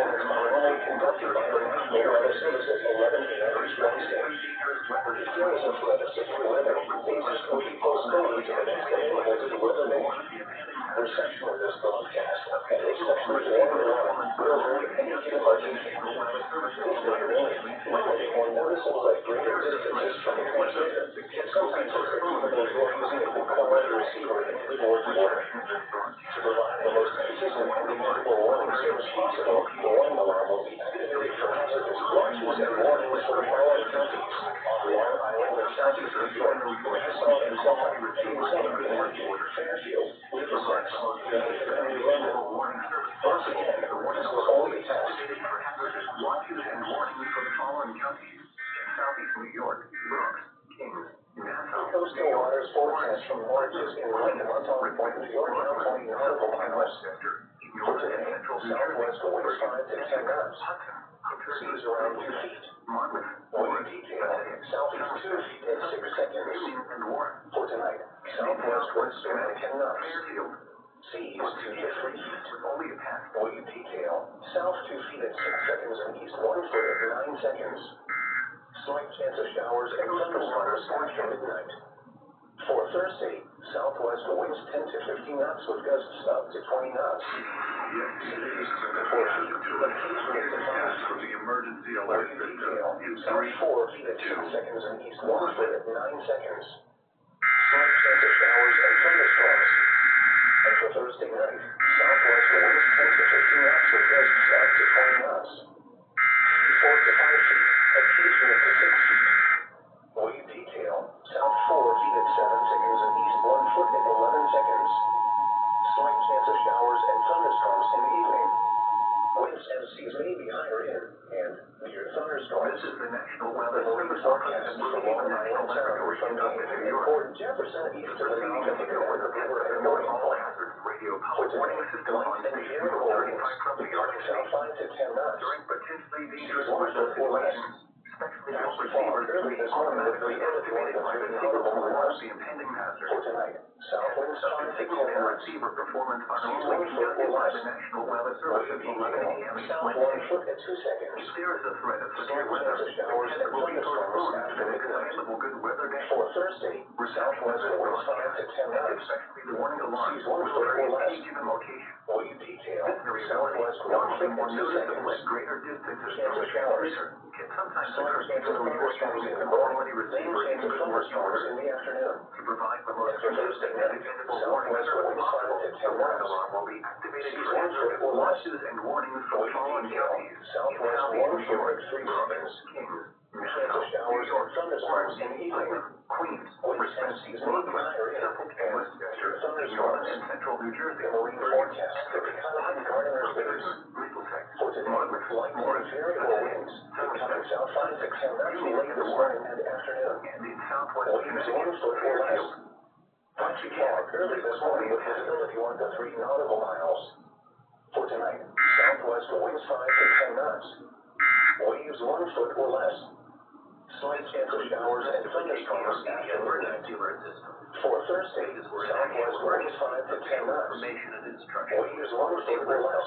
is normally conducted by the National Weather Service at 11 a.m. each Wednesday. If there is a threat of severe weather, bases will be postponed to the next available weather date. Reception of this broadcast and a special warning alarm will ring at any given location. Please be warned when anyone notices that greater distances from the transmitter, sometimes it's tricky for those who are using a good quality receiver in keyboard order. To provide the most consistent and dependable warning service possible, the warning alarm will be activated for hazardous watches and warnings for the following counties: Long Island and Southeast New York, Nassau and Suffolk, Southern Connecticut, Fairfield, Middlesex, United and New London. Once again, this is only a test. Watches and warnings for the following counties: Southeast New York, Bronx, Kings, Nassau. Coastal waters forecast from marches inland to Upton Point, New York, now 20 nautical miles. For today, southwest winds 5 to 10 knots. Seas around 2 feet. Wind detail, southeast 2 feet at 6 seconds. For tonight, southwest winds 7 to 10 knots. Seas 2 to 3 feet. Wave detail, south 2 feet at 6 seconds and east 1 foot at 9 seconds. Slight chance of showers and thunderstorms after midnight. For Thursday, southwest winds 10 to 15 knots with gusts up to 20 knots. Seas 2 to 4 feet, occasionally to 5 feet. Wave detail, south 4 feet at 6 seconds and east 1 foot at 9 seconds. Slight chance of showers and thunderstorms. And for Thursday night, southwest winds 10 to 15 knots with gusts up to 20 knots. 4 to 5 feet, occasionally to 6 feet. Wave detail, south 4 feet at 7 seconds and east 1 foot at 11 seconds. Slight chance of showers and thunderstorms in the evening. Winds and seas may be higher in and near thunderstorms. This is the National Weather Service forecast for Long Island Sound from Maine and Port Jefferson east of the Mississippi River and north. For today, light and variable winds, departing south 5 to 10 knots. Seas 1 foot or less. After fog early this morning with the wind at 1 to 3 nautical miles. For tonight, south winds 5 to 10 knots. Seas 1 foot or less. Wave detail, south 1 foot at 2 seconds. Slight chance of showers and thunderstorms after midnight. For Thursday, southwest winds 5 to 10 knots. Seas 1 foot or less. Wave detail, southwest 1 foot at 2 seconds. Chance of showers. Slight chance of thunderstorms in the morning, then chance of thunderstorms in the afternoon. And for Thursday night, southwest winds 5 to 10 knots. Seas 1 foot or less. Wave detail, southwest 1 foot at 3 seconds. Chance of showers and thunderstorms in the evening. Winds and seas may be higher in and near thunderstorms. The marine forecast for the Cotton Gardeners base. For today, light and variable winds, coming south 5 to 10 knots late this morning and afternoon. Waves 1 foot or less. Patchy fog early this morning with visibility 1 to 3 nautical miles. For tonight, southwest winds 5 to 10 knots. Waves 1 foot or less. Slight chance of showers and thunderstorms after midnight. For Thursday, southwest winds 5 to 10 knots. Waves 1 foot or less.